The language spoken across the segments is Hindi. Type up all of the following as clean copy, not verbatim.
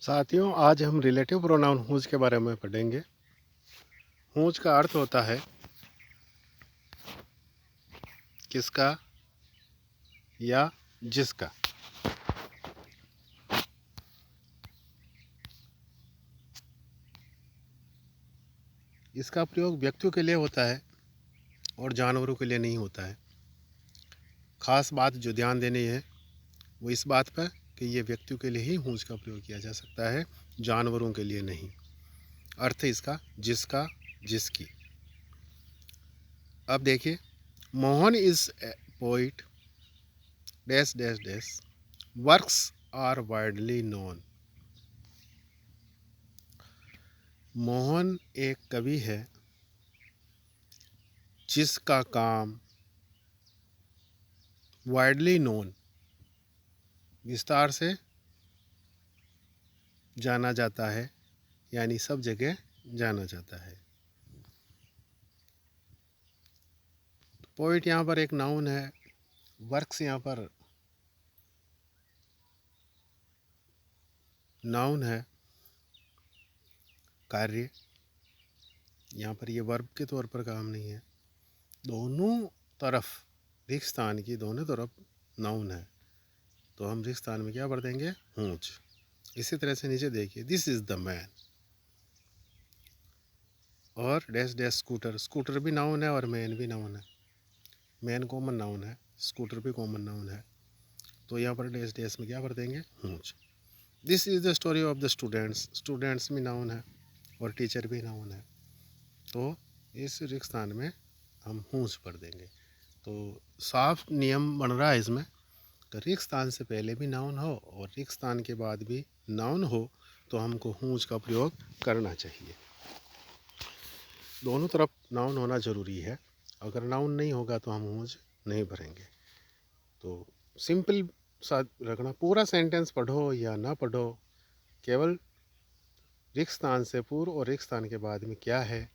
साथियों, आज हम रिलेटिव प्रोनाउन हुज के बारे में पढ़ेंगे। हुज का अर्थ होता है किसका या जिसका। इसका प्रयोग व्यक्तियों के लिए होता है और जानवरों के लिए नहीं होता है। खास बात जो ध्यान देनी है वो इस बात पर कि ये व्यक्तियों के लिए ही हुज का प्रयोग किया जा सकता है, जानवरों के लिए नहीं। अर्थ इसका जिसका, जिसकी। अब देखिए, Mohan is a poet dash dash dash works are widely known. Mohan एक कवि है जिसका काम वाइडली नोन, विस्तार से जाना जाता है, यानी सब जगह जाना जाता है। पोइट यहाँ पर एक नाउन है, वर्क्स यहाँ पर नाउन है, कार्य। यहाँ पर ये वर्ब के तौर पर काम नहीं है। दोनों तरफ रिक्त स्थान की दोनों तरफ नाउन है, तो हम रिक्त स्थान में क्या भर देंगे? हूँच। इसी तरह से नीचे देखिए, दिस इज द मैन और डैश डैश स्कूटर। स्कूटर भी नाउन है और मैन भी नाउन है। मैन कॉमन नाउन है, स्कूटर भी कॉमन नाउन है, तो यहाँ पर डैश डैश में क्या भर देंगे? हूँच। This is the story of the students. Students भी नाउन है और टीचर भी नाउन है, तो इस रिक्त स्थान में हम हूँच भर देंगे। तो साफ नियम बन रहा है इसमें कि रिक्त स्थान से पहले भी नाउन हो और रिक्त स्थान के बाद भी नाउन हो, तो हमको हूँच का प्रयोग करना चाहिए। दोनों तरफ नाउन होना ज़रूरी है। अगर नाउन नहीं होगा तो हम हूँच नहीं भरेंगे। तो सिंपल सा रखना, पूरा सेंटेंस पढ़ो या ना पढ़ो, केवल रिक्त स्थान से पूर्व और रिक्त स्थान के बाद में क्या है,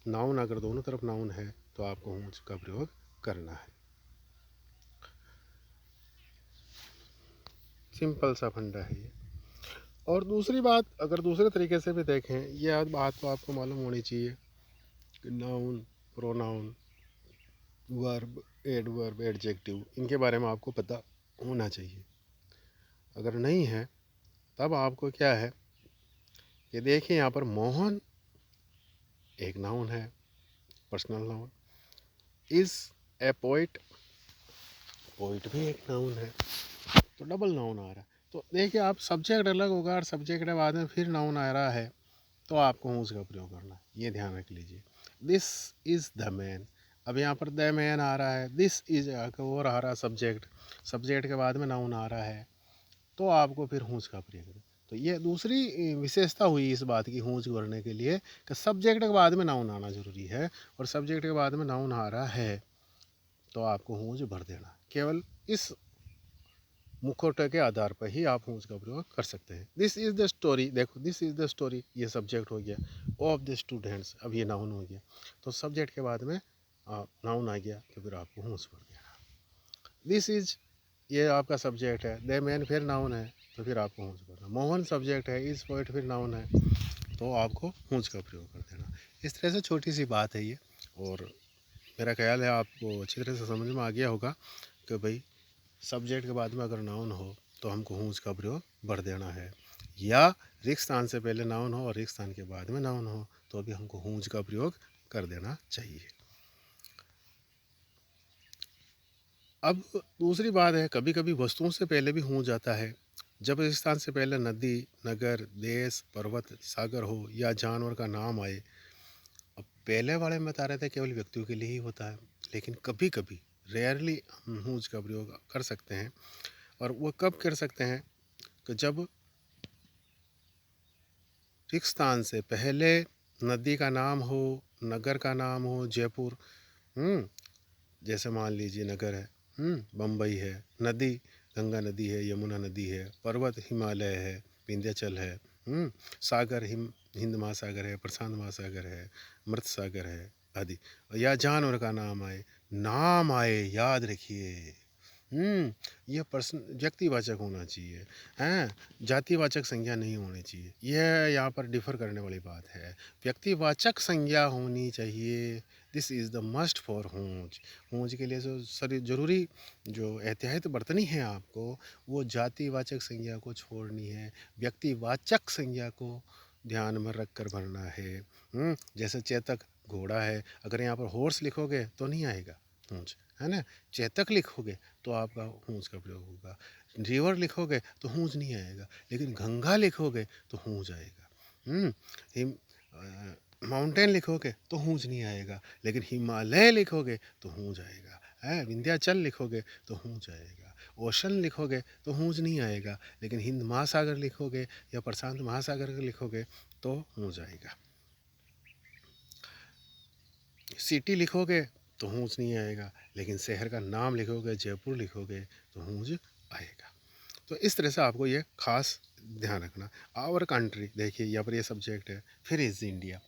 नाउन अगर दोनों तरफ नाउन है तो आपको हूँच का प्रयोग करना है। सिंपल सा फंडा है ये। और दूसरी बात, अगर दूसरे तरीके से भी देखें, ये बात तो आपको मालूम होनी चाहिए कि noun, pronoun, verb, adverb, adjective, इनके बारे में आपको पता होना चाहिए। अगर नहीं है तब आपको क्या है कि देखिए, यहाँ पर मोहन एक नाउन है, personal noun. Is a poet, poet भी एक नाउन है, तो डबल नाउन आ रहा है। तो देखिए, आप सब्जेक्ट अलग होगा और सब्जेक्ट के बाद में फिर नाउन आ रहा है, तो आपको हूँ उसका प्रयोग करना है, ये ध्यान रख लीजिए। दिस इज़ द मैन, अब यहाँ पर द मैन आ रहा है, दिस इज और आ रहा है सब्जेक्ट, सब्जेक्ट के बाद में नाउन आ रहा है, तो आपको फिर हूँच का प्रयोग करना। तो ये दूसरी विशेषता हुई इस बात की हूँच भरने के लिए कि सब्जेक्ट के बाद में नाउन आना ज़रूरी है, और सब्जेक्ट के बाद में नाउन आ रहा है तो आपको हूँच भर देना। केवल इस मुखौटे के आधार पर ही आप हूँच का प्रयोग कर सकते हैं। दिस इज़ द स्टोरी, देखो दिस इज़ द स्टोरी, ये सब्जेक्ट हो गया, ऑफ द स्टूडेंट्स, अब ये नाउन हो गया, तो सब्जेक्ट के बाद में नाउन आ गया तो फिर आपको हूँच भर देना। दिस इज़, ये आपका सब्जेक्ट है, द मैन फिर नाउन है, तो फिर आपको हूँच भरना। मोहन सब्जेक्ट है, इस पोइट फिर नाउन है, तो आपको हूँच का प्रयोग कर देना। इस तरह से छोटी सी बात है ये, और मेरा ख्याल है आपको अच्छी तरह से समझ में आ गया होगा कि भाई सब्जेक्ट के बाद में अगर नाउन हो तो हमको हूँच का प्रयोग भर देना है, या रिक्त स्थान से पहले नाउन हो और रिक्त स्थान के बाद में नाउन हो तो भी हमको हूँच का प्रयोग कर देना चाहिए। अब दूसरी बात है, कभी कभी वस्तुओं से पहले भी हूँ जाता है। जब इस स्थान से पहले नदी, नगर, देश, पर्वत, सागर हो या जानवर का नाम आए। अब पहले वाले में बता रहे थे केवल व्यक्तियों के लिए ही होता है, लेकिन कभी कभी रेयरली हम हूँच का प्रयोग कर सकते हैं। और वो कब कर सकते हैं कि जब रिक्त स्थान से पहले नदी का नाम हो, नगर का नाम हो, जयपुर, जैसे मान लीजिए नगर है, बम्बई है, नदी गंगा नदी है, यमुना नदी है, पर्वत हिमालय है, विंध्याचल है, सागर हिंद महासागर है, प्रशांत महासागर है, मृत सागर है आदि। या जानवर का नाम आए, नाम आए याद रखिए, ये पर्सन व्यक्तिवाचक होना चाहिए, हैं, जातिवाचक संज्ञा नहीं होनी चाहिए। यह यहाँ पर डिफ़र करने वाली बात है। व्यक्तिवाचक संज्ञा होनी चाहिए। This is the must for होंज। होंज के लिए जो सरी ज़रूरी जो एहतियात बरतनी है आपको, वो जातिवाचक संज्ञा को छोड़नी है, व्यक्तिवाचक संज्ञा को ध्यान में रख कर भरना है। जैसे चेतक घोड़ा है, अगर यहाँ पर हॉर्स लिखोगे तो नहीं आएगा होंज, है ना। चेतक लिखोगे तो आपका हूँस का प्रयोग होगा। रिवर लिखोगे तो हूँस नहीं आएगा, लेकिन गंगा लिखोगे तो हूँस आएगा। हिम माउंटेन लिखोगे तो हूँस नहीं आएगा, लेकिन हिमालय लिखोगे तो हूँस आएगा, है। विंध्याचल लिखोगे तो हूँस आएगा। ओशन लिखोगे तो हूँस नहीं आएगा, लेकिन हिंद महासागर लिखोगे या प्रशांत महासागर लिखोगे तो हूँस आएगा। सिटी लिखोगे तो हूँस नहीं आएगा, लेकिन शहर का नाम लिखोगे, जयपुर लिखोगे तो हूँस आएगा। तो इस तरह से आपको ये खास ध्यान रखना। आवर कंट्री, देखिए यहाँ पर ये सब्जेक्ट है, फिर इज इंडिया।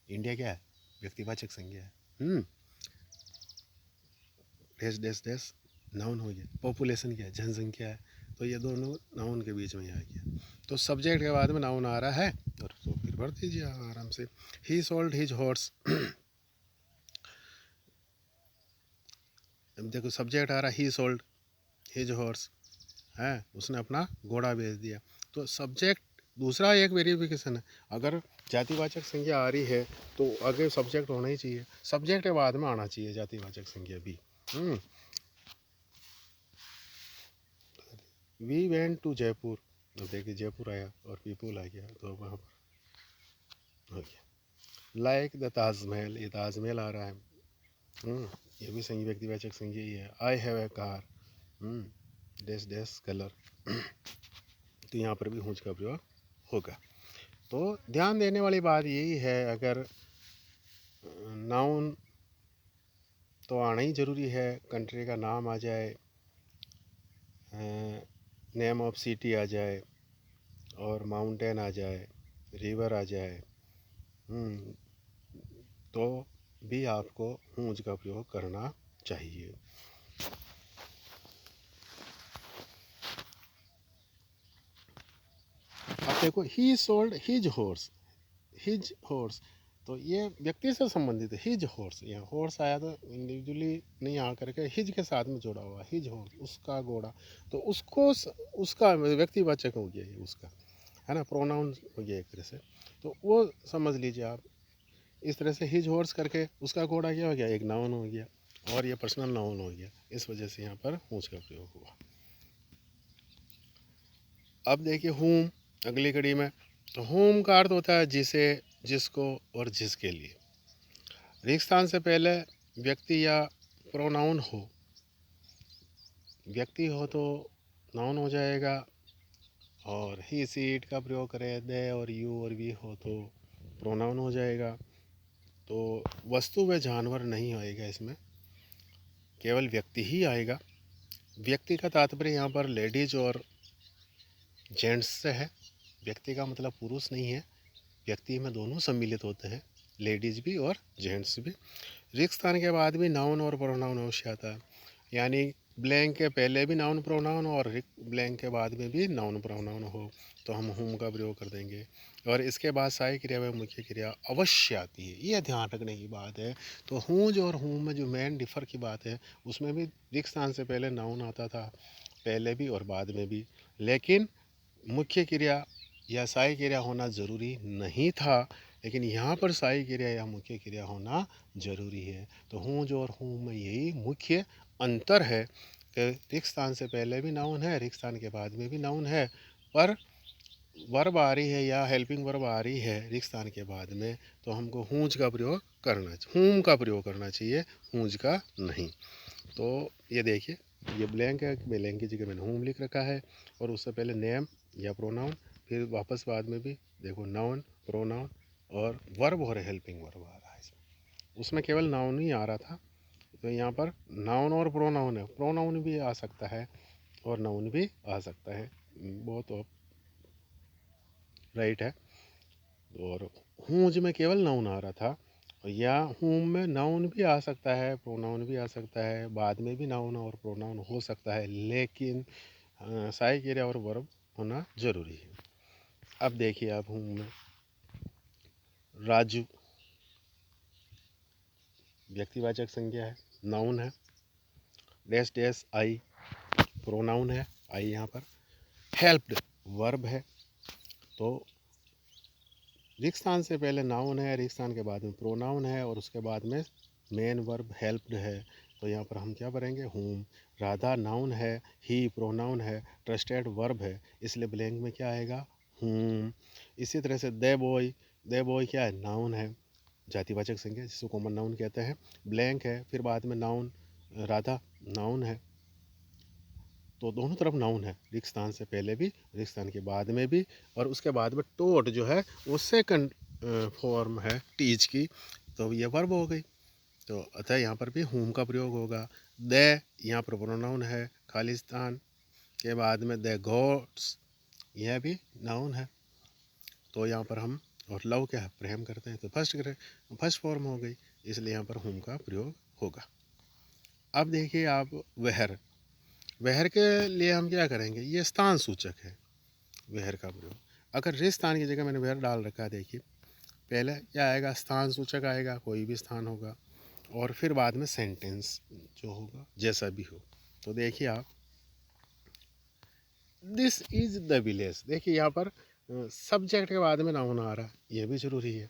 इंडिया क्या है? व्यक्तिवाचक संज्ञा है। देश देश देश नाउन हो गया। पॉपुलेशन क्या है? जनसंख्या है। तो ये दोनों नाउन के बीच में आ गया। तो सब्जेक्ट के बाद में नाउन आ रहा है, और तो फिर भर दीजिए आराम से। ही सोल्ड हिज हॉर्स। देखो सब्जेक्ट आ रहा है, ही सोल्ड हिज हॉर्स, है, उसने अपना घोड़ा बेच दिया। तो सब्जेक्ट दूसरा एक वेरिफिकेशन है। अगर जातिवाचक संज्ञा आ रही है तो आगे सब्जेक्ट होना ही चाहिए, सब्जेक्ट के बाद में आना चाहिए जातिवाचक संज्ञा भी। वी वेंट टू जयपुर, तो देखिए जयपुर आया और पीपुल आ गया, तो वहाँ पर हो गया। लाइक द ताजमहल, ये ताजमहल आ रहा है। ये भी संज्ञा व्यक्तिवाचक संज्ञा ही है। I have a car, dash dash colour. तो यहाँ पर भी हुज का प्रयोग होगा। तो ध्यान देने वाली बात यही है, अगर नाउन तो आना ही ज़रूरी है, कंट्री का नाम आ जाए, नेम ऑफ सिटी आ जाए, और माउंटेन आ जाए, रिवर आ जाए, तो भी आपको हुज का प्रयोग करना चाहिए। अब देखो, ही sold his horse, his horse, तो ये व्यक्ति से संबंधित है। हिज हॉर्स, यहाँ हॉर्स आया तो इंडिविजुअली नहीं आ करके हिज के साथ में जोड़ा हुआ, हिज हॉर्स, उसका घोड़ा। तो उसको उसका व्यक्तिवाचक हो गया ये, उसका, है ना, प्रोनाउन हो गया एक तरह से। तो वो समझ लीजिए आप, इस तरह से हिज हॉर्स करके उसका घोड़ा क्या हो गया, एक नाउन हो गया, और ये पर्सनल नाउन हो गया। इस वजह से यहाँ पर हुज का प्रयोग हुआ। अब देखिए होम, अगली कड़ी में। तो होम का अर्थ होता है जिसे, जिसको और जिसके लिए। रिक्त स्थान से पहले व्यक्ति या प्रोनाउन हो, व्यक्ति हो तो नाउन हो जाएगा, और ही सी इट का प्रयोग करें, दे और यू और वी हो तो प्रोनाउन हो जाएगा। तो वस्तु व जानवर नहीं आएगा इसमें, केवल व्यक्ति ही आएगा। व्यक्ति का तात्पर्य यहाँ पर लेडीज और जेंट्स से है। व्यक्ति का मतलब पुरुष नहीं है, व्यक्ति में दोनों सम्मिलित होते हैं, लेडीज़ भी और जेंट्स भी। रिक्त स्थान के बाद भी नाउन और प्रोनाउन अवश्य आता है, यानी ब्लैंक के पहले भी नाउन प्रोनाउन और ब्लैंक के बाद में भी नाउन प्रोनाउन हो तो हम होम का प्रयोग कर देंगे। और इसके बाद सहायक क्रिया व मुख्य क्रिया अवश्य आती है, ये ध्यान रखने की बात है। तो हूँज और होम में जो मेन डिफ़र की बात है, उसमें भी रिक्त स्थान से पहले नाउन आता था, पहले भी और बाद में भी, लेकिन मुख्य क्रिया या सहायक क्रिया होना ज़रूरी नहीं था। लेकिन यहाँ पर सहायक क्रिया या मुख्य क्रिया होना ज़रूरी है। तो हूँ और हूँ में यही मुख्य अंतर है कि रिक्त स्थान से पहले भी नाउन है, रिक्त स्थान के बाद में भी नाउन है, पर वर्ब आ रही है या हेल्पिंग वर्ब आ रही है रिक्त स्थान के बाद में, तो हमको हूँज का प्रयोग करना, हूम का प्रयोग करना चाहिए, हूँज का नहीं। तो ये देखिए, ये ब्लैंक है, ब्लैंक की जगह मैंने होम लिख रखा है, और उससे पहले नेम या प्रोनाउन, फिर वापस बाद में भी देखो नाउन, प्रोनाउन और वर्ब और हेल्पिंग वर्ब आ रहा है इसमें। उसमें केवल नाउन ही आ रहा था, तो यहाँ पर नाउन और प्रोनाउन है, प्रोनाउन भी आ सकता है और नाउन भी आ सकता है, बहुत राइट है। और हूँज में केवल नाउन आ रहा था, या हूम में नाउन भी आ सकता है, प्रोनाउन भी आ सकता है, बाद में भी नाउन और प्रोनाउन हो सकता है, लेकिन सहायक क्रिया और वर्ब होना जरूरी है। अब देखिए आप हूम में राजू व्यक्तिवाचक संज्ञा है, नाउन है। डैश डैश आई प्रोनाउन है, आई यहाँ पर। हेल्प्ड वर्ब है। तो रिक्त स्थान से पहले नाउन है, रिक्त स्थान के बाद में प्रोनाउन है और उसके बाद में मेन वर्ब हेल्प्ड है। तो यहाँ पर हम क्या भरेंगे, हूम। राधा नाउन है, ही प्रोनाउन है, ट्रस्टेड वर्ब है, इसलिए ब्लैंक में क्या आएगा, हूम। इसी तरह से दे बॉय क्या है, नाउन है, जातिवाचक संज्ञा जिसको कॉमन नाउन कहते हैं। ब्लैंक है, फिर बाद में नाउन, राधा नाउन है, तो दोनों तरफ नाउन है, रिक्त स्थान से पहले भी, रिक्त स्थान के बाद में भी। और उसके बाद में टोट जो है वो सेकंड फॉर्म है टीच की, तो ये वर्ब हो गई। तो अतः यहाँ पर भी हूम का प्रयोग होगा। दे यहाँ पर प्रोनाउन है, खालिस्तान के बाद में दे गॉड्स, यह भी नाउन है। तो यहाँ पर हम, और लव क्या है, प्रेम करते हैं, तो फर्स्ट फॉर्म हो गई, इसलिए यहाँ पर हूम का प्रयोग होगा। अब देखिए आप वहर, वहर के लिए हम क्या करेंगे, ये स्थान सूचक है वहर का प्रयोग। अगर रिक्त स्थान की जगह मैंने वहर डाल रखा है, देखिए पहले क्या आएगा, स्थान सूचक आएगा, कोई भी स्थान होगा, और फिर बाद में सेंटेंस जो होगा जैसा भी हो। तो देखिए आप, दिस इज द विलेज, देखिए यहाँ पर सब्जेक्ट के बाद में नाउन आ रहा है, ये भी जरूरी है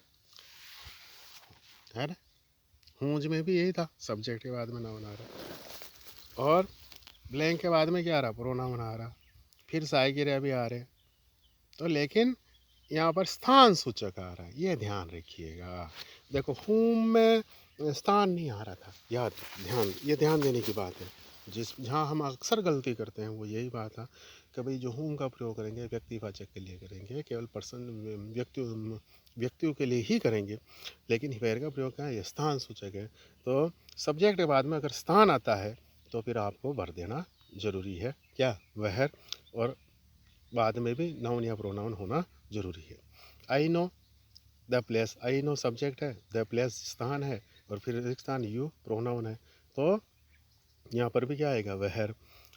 ना। हूंज में भी यही था, सब्जेक्ट के बाद में नाउन आ रहा, और ब्लैंक के बाद में क्या आ रहा, प्रोनाउन आ रहा, फिर सहायक क्रिया भी आ रहे। तो लेकिन यहाँ पर स्थान सूचक आ रहा है, ये ध्यान रखिएगा। देखो हूम में स्थान नहीं आ रहा था, याद, ये ध्यान देने की बात है। जहाँ हम अक्सर गलती करते हैं वो यही बात है कि भाई जो हूम का प्रयोग करेंगे व्यक्तिवाचक के लिए करेंगे, केवल पर्सन व्यक्तियों के लिए ही करेंगे, लेकिन वेर का प्रयोग क्या है, ये स्थान सूचक है। तो सब्जेक्ट के बाद में अगर स्थान आता है तो फिर आपको भर देना जरूरी है, क्या, वह, और बाद में भी नाउन या प्रोनाउन होना जरूरी है। आई know the place, I know subject है, द प्लेस स्थान है, और फिर एक स्थान यू प्रोनाउन है। तो यहाँ पर भी क्या आएगा, वहर।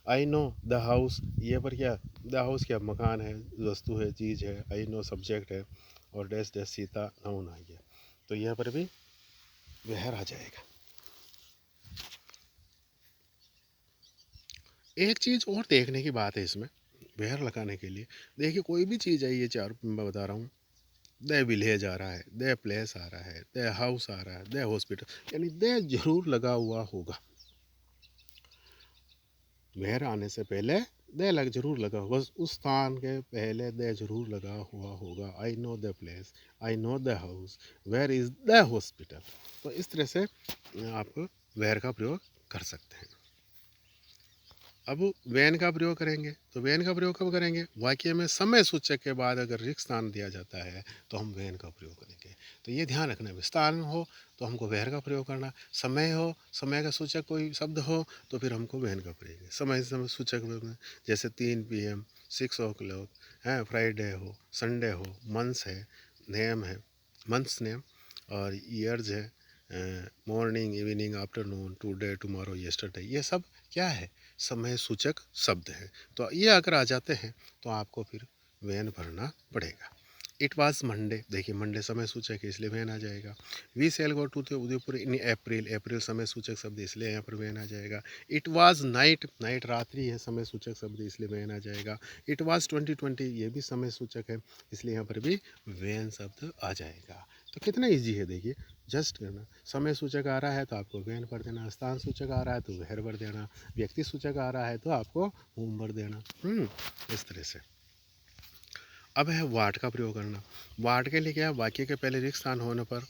आई नो द हाउस, ये पर क्या, द हाउस क्या, मकान है, वस्तु है, चीज़ है। आई नो सब्जेक्ट है, और डैश डैश सीता नाउन आ गया, तो यहाँ पर भी वहर आ जाएगा। एक चीज़ और देखने की बात है इसमें वहर लगाने के लिए, देखिए कोई भी चीज़ है, ये चार मैं बता रहा हूँ, द विलेज आ रहा है, द प्लेस आ रहा है, द हाउस आ रहा है, द हॉस्पिटल, यानी द जरूर लगा हुआ होगा। वहर आने से पहले द लग जरूर लगा होगा, उस स्थान के पहले द जरूर लगा हुआ होगा। I know the place, I know the house, where is the hospital. तो इस तरह से आप वेयर का प्रयोग कर सकते हैं। अब वैन का प्रयोग करेंगे, तो वैन का प्रयोग कब करेंगे, वाक्य में समय सूचक के बाद अगर रिक्त स्थान दिया जाता है तो हम वैन का प्रयोग करेंगे। तो ये ध्यान रखना, स्थान हो तो हमको वैर का प्रयोग करना, समय हो, समय का सूचक कोई शब्द हो तो फिर हमको वैन का प्रयोग, समय सूचक में जैसे 3 PM, 6 o'clock है, फ्राइडे हो, संडे हो, मंथ्स है, नेम है, मंथ्स नेम, और ईयर्स है, morning, evening, afternoon, today, tomorrow, yesterday, ये सब क्या है, समय सूचक शब्द है। तो ये अगर आ जाते हैं तो आपको फिर वैन भरना पड़ेगा। इट वाज मंडे, देखिए मंडे समय सूचक है इसलिए वैन आ जाएगा। We shall go to Udaipur in April, April समय सूचक शब्द इसलिए यहाँ पर वैन आ जाएगा। इट वाज नाइट, नाइट रात्रि है, समय सूचक शब्द इसलिए वैन आ जाएगा। इट वाज 2020, ये भी समय सूचक है इसलिए यहाँ पर भी वैन शब्द आ जाएगा। तो कितना ईजी है, देखिए जस्ट करना, समय सूचक आ रहा है तो आपको वैन भर देना, स्थान सूचक आ रहा है तो वहर भर देना, व्यक्ति सूचक आ रहा है तो आपको हूम भर देना। इस तरह से। अब है वाट का प्रयोग करना। वाट के लिए क्या है, वाक्य के पहले रिक्त स्थान होने पर,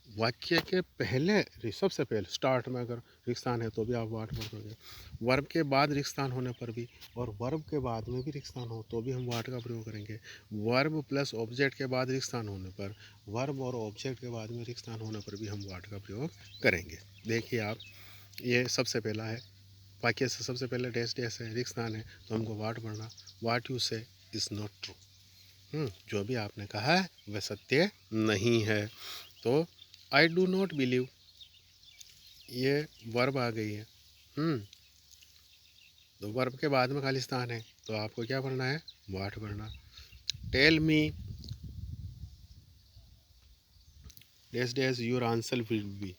वाक्य के पहले सबसे पहले स्टार्ट में अगर रिक्त स्थान है तो भी आप वाट भर दोगे, वर्ब के बाद रिक्त स्थान होने पर भी, और वर्ब के बाद में भी रिक्त स्थान हो तो भी हम वाट का प्रयोग करेंगे। वर्ब प्लस ऑब्जेक्ट के बाद रिक्त स्थान होने पर, वर्ब और ऑब्जेक्ट के बाद में रिक्त स्थान होने पर भी हम वाट का प्रयोग करेंगे। देखिए आप, ये सबसे पहला है, वाक्य से सबसे पहले डैश डैश है, रिक्त स्थान है, तो हमको वाट भरना। वाट यू से इज़ नॉट ट्रू, जो भी आपने कहा है वह सत्य नहीं है। तो आई डू नॉट बिलीव, ये वर्ब आ गई है। तो वर्ब के बाद में खालिस्तान है, तो आपको क्या पढ़ना है, वाट पढ़ना। Tell me dash dash your answer will be,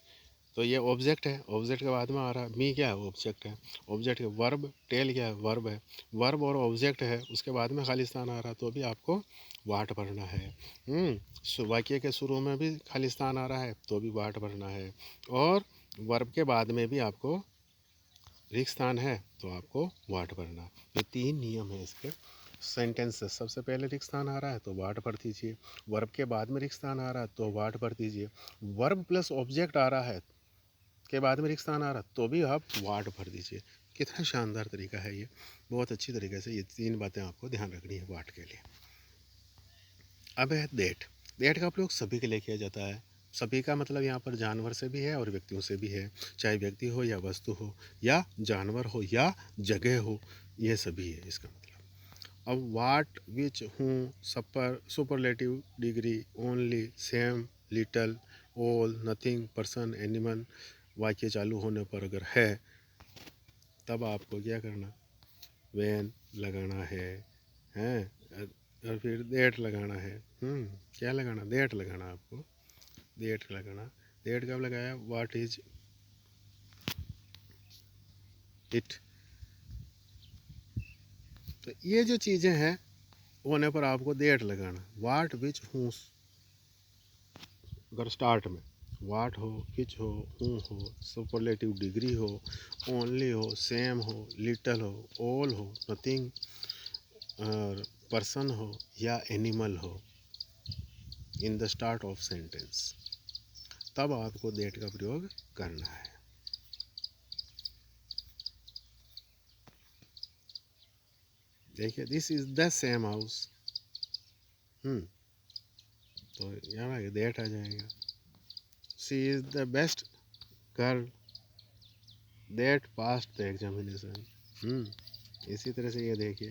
तो ये ऑब्जेक्ट है, ऑब्जेक्ट के बाद में आ रहा है, मी क्या है, ऑब्जेक्ट है, ऑब्जेक्ट है। वर्ब टेल क्या है, वर्ब है, वर्ब और ऑब्जेक्ट है, उसके बाद में खालिस्तान आ रहा है, तो भी आपको वाट भरना है। वाक्य के शुरू में भी खालिस्तान आ रहा है, तो भी वाट भरना है, और वर्ब के बाद में भी आपको रिक्त स्थान है, तो आपको वाट भरना। ये 3 नियम है इसके। सेंटेंस सबसे पहले रिक्त स्थान आ रहा है तो वाट भर दीजिए, वर्ब के बाद में रिक्त स्थान आ रहा है तो वाट भर दीजिए, वर्ब प्लस ऑब्जेक्ट आ रहा है के बाद में रिक्त स्थान आ रहा तो भी आप वाट भर दीजिए। कितना शानदार तरीका है ये, बहुत अच्छी तरीके से ये 3 बातें आपको ध्यान रखनी है वाट के लिए। अब है देट। देट का प्रयोग सभी के लिए किया जाता है। सभी का मतलब यहाँ पर जानवर से भी है और व्यक्तियों से भी है, चाहे व्यक्ति हो या वस्तु हो या जानवर हो या जगह हो, ये सभी है इसका मतलब। अब वाट, विच, हूँ, superlative degree, only, same, little, all, nothing, person, animal, वाक्य चालू होने पर अगर है तब आपको क्या करना, वैन लगाना है, हैं, और फिर देट लगाना है। क्या लगाना, देट लगाना, आपको देट लगाना। देट कब लगाया, व्हाट इज इट। तो ये जो चीज़ें हैं होने पर आपको देट लगाना। वाट, विच, हूँ, अगर स्टार्ट में वाट हो, विच हो, हूँ हो, सुपरलेटिव डिग्री हो, ओनली हो, सेम हो, लिटल हो, ऑल हो, नथिंग, और पर्सन हो या एनिमल हो in the start of sentence, तब आपको देट का प्रयोग करना है। देखिए, this is the same house, तो यहाँ देट आ जाएगा। She is the best girl that passed the examination. इसी तरह से ये देखिए,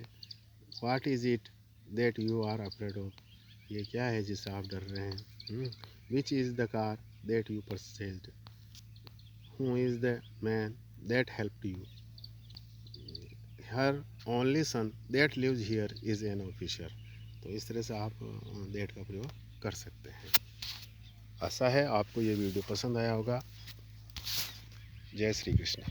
what is it that you are afraid of, ये क्या है जिससे आप डर रहे हैं। Which is the car that you purchased, who is the man that helped you, her only son that lives here is an officer. तो इस तरह से आप दैट का प्रयोग कर सकते हैं। आशा है आपको ये वीडियो पसंद आया होगा। जय श्री कृष्ण।